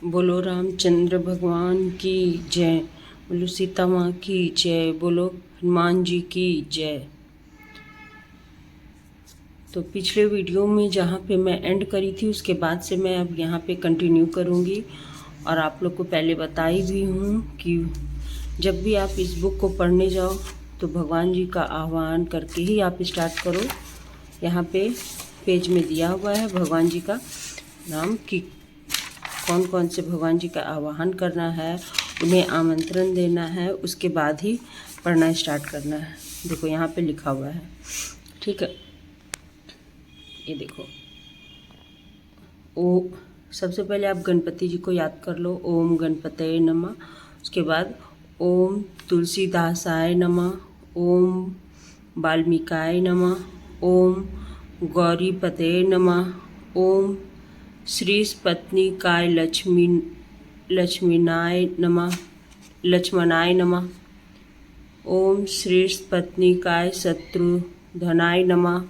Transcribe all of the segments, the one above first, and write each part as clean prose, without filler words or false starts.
बोलो रामचंद्र भगवान की जय। बोलो सीता माँ की जय। बोलो हनुमान जी की जय। तो पिछले वीडियो में जहाँ पे मैं एंड करी थी उसके बाद से मैं अब यहाँ पे कंटिन्यू करूँगी। और आप लोग को पहले बताई भी हूँ कि जब भी आप इस बुक को पढ़ने जाओ तो भगवान जी का आह्वान करके ही आप स्टार्ट करो। यहाँ पे पेज में दिया हुआ है भगवान जी का नाम कि कौन कौन से भगवान जी का आवाहन करना है, उन्हें आमंत्रण देना है, उसके बाद ही पढ़ना स्टार्ट करना है। देखो यहाँ पे लिखा हुआ है, ठीक है। ये देखो, ओ सबसे पहले आप गणपति जी को याद कर लो। ओम गणपतये नमः। उसके बाद ओम तुलसीदासाय नमः, ओम वाल्मीकाय नमः, ओम गौरीपतये नमः, ओम श्रीस्पत्निकाय लक्ष्मणाय नमः, ओम श्रीस्पत्निकाय शत्रुधनाय नमः,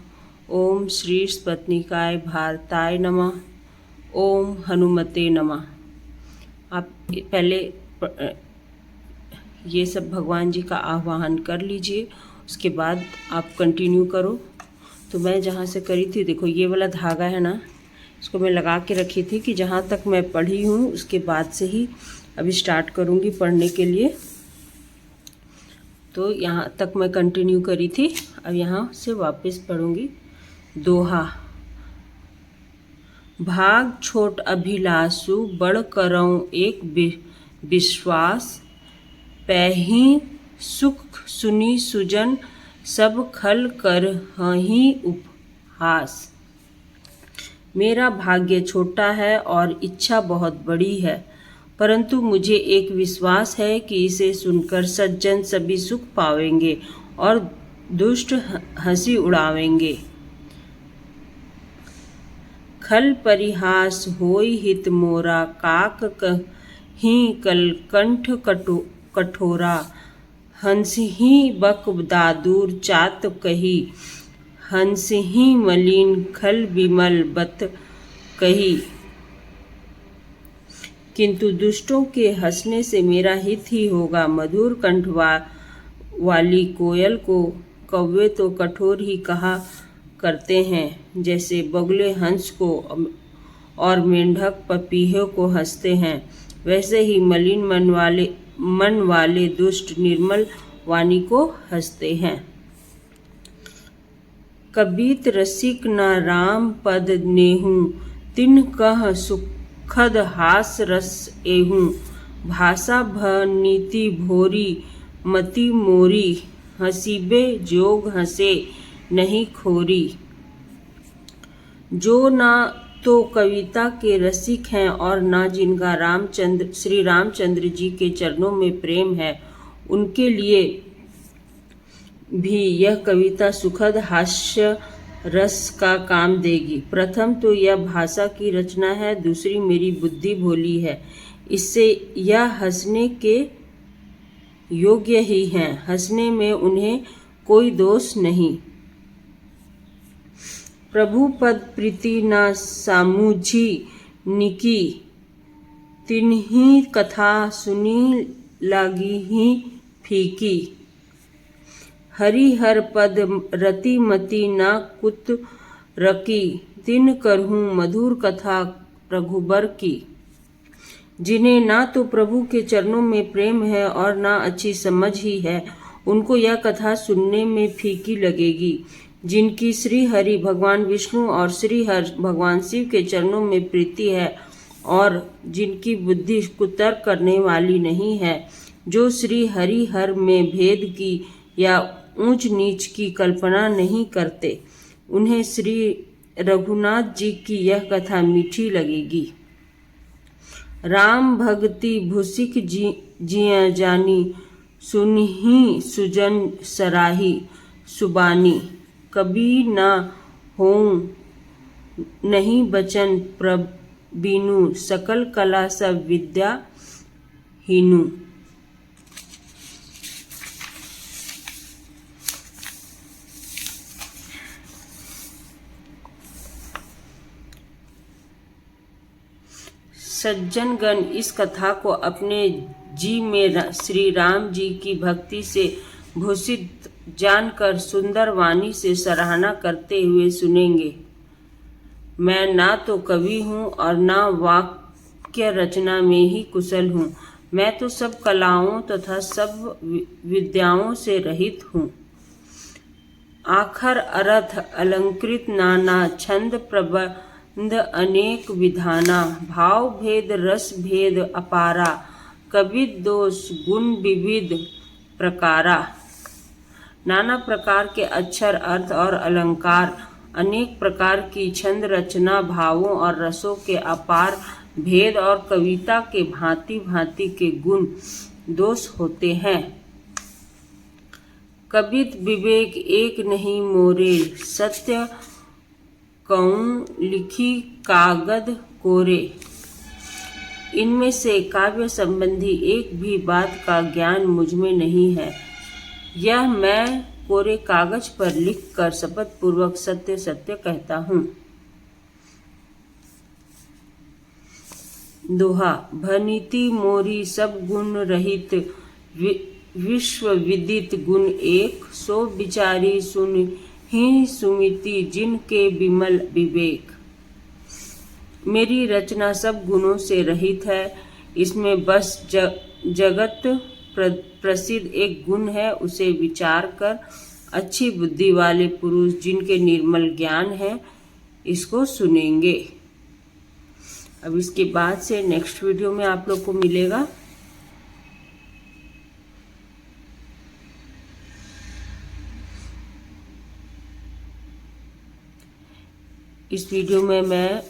ओम श्रीस्पत्निकाय भारताय नमः, ओम हनुमते नमः। आप पहले ये सब भगवान जी का आह्वान कर लीजिए, उसके बाद आप कंटिन्यू करो। तो मैं जहाँ से करी थी, देखो ये वाला धागा है ना, इसको मैं लगा के रखी थी कि जहाँ तक मैं पढ़ी हूँ उसके बाद से ही अभी स्टार्ट करूँगी पढ़ने के लिए। तो यहाँ तक मैं कंटिन्यू करी थी, अब यहाँ से वापस पढ़ूँगी। दोहा। भाग छोट अभिलाषु बड़ करऊँ एक विश्वास, पैही सुख सुनी सुजन सब खल कर हहीं उपहास। मेरा भाग्य छोटा है और इच्छा बहुत बड़ी है, परंतु मुझे एक विश्वास है कि इसे सुनकर सज्जन सभी सुख पावेंगे और दुष्ट हंसी उड़ावेंगे। खल परिहास होई हित मोरा, काक कहीं कलकंठ कठोरा, हंसही बक दादूर चात कही, हंसही मलिन खल विमल बत कही। किंतु दुष्टों के हंसने से मेरा हित ही होगा। मधुर कंठ वाली कोयल को कौवे तो कठोर ही कहा करते हैं, जैसे बगुले हंस को और मेंढक पपीहे को हंसते हैं, वैसे ही मलिन मन वाले दुष्ट निर्मल वाणी को हंसते हैं। कबीत रसिक न राम पद नेहू, तिन कह सुखद हास रस एहू, भाषा नीति भोरी मति मोरी, हसीबे जोग हंसे नहीं खोरी। जो ना तो कविता के रसिक हैं और ना जिनका श्री रामचंद्र जी के चरणों में प्रेम है, उनके लिए भी यह कविता सुखद हास्य रस का काम देगी। प्रथम तो यह भाषा की रचना है, दूसरी मेरी बुद्धि भोली है, इससे यह हंसने के योग्य ही हैं। हंसने में उन्हें कोई दोष नहीं। प्रभु पद प्रीति न सामुझी निकी, तिन्ही कथा सुनी लागी ही फीकी। हरिहर पद रति मति न कुत रकी, तिन करहूँ मधुर कथा रघुबर की। जिन्हें ना तो प्रभु के चरणों में प्रेम है और ना अच्छी समझ ही है, उनको यह कथा सुनने में फीकी लगेगी। जिनकी श्री हरि भगवान विष्णु और श्री हर भगवान शिव के चरणों में प्रीति है और जिनकी बुद्धि कुतर्क करने वाली नहीं है, जो श्री हरि हर में भेद की या ऊंच नीच की कल्पना नहीं करते, उन्हें श्री रघुनाथ जी की यह कथा मीठी लगेगी। राम भगति भूसिक जिया जानी, सुनहि सुजन सराही सुबानी। कभी न होऊं नहीं बचन प्रबीनु, सकल कला सब विद्या हीनु। सज्जनगण इस कथा को अपने जी में श्री राम जी की भक्ति से भूषित जानकर सुंदर वाणी से सराहना करते हुए सुनेंगे। मैं ना तो कवि हूँ और ना वाक्य रचना में ही कुशल हूँ। मैं तो सब कलाओं तथा सब विद्याओं से रहित हूँ। आखर अर्थ अलंकृत नाना छंद प्रबंध अनेक विधाना। भाव भेद रस भेद अपारा कविद दोष गुण विविध प्रकारा। नाना प्रकार के अक्षर अर्थ और अलंकार, अनेक प्रकार की छंद रचना, भावों और रसों के अपार भेद और कविता के भांति भांति के गुण दोष होते हैं। कवित विवेक एक नहीं मोरे, सत्य कहूँ लिखी कागद कोरे। इनमें से काव्य संबंधी एक भी बात का ज्ञान मुझ में नहीं है। यह मैं कोरे कागज पर लिखकर शपथ पूर्वक सत्य सत्य कहता हूँ। दोहा। भनिति मोरी सब गुण रहित, विश्व विदित गुण एक। सो विचारी सुन ही सुमिति, जिनके विमल विवेक। मेरी रचना सब गुणों से रहित है। इसमें बस जगत प्रसिद्ध एक गुण है, उसे विचार कर अच्छी बुद्धि वाले पुरुष जिनके निर्मल ज्ञान है इसको सुनेंगे। अब इसके बाद से नेक्स्ट वीडियो में आप लोग को मिलेगा। इस वीडियो में मैं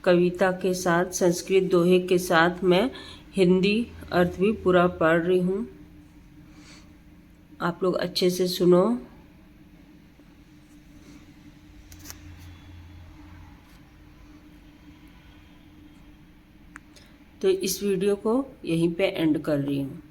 कविता के साथ संस्कृत दोहे के साथ मैं हिंदी अर्थ भी पूरा पढ़ रही हूँ। आप लोग अच्छे से सुनो। तो इस वीडियो को यहीं पे एंड कर रही हूँ।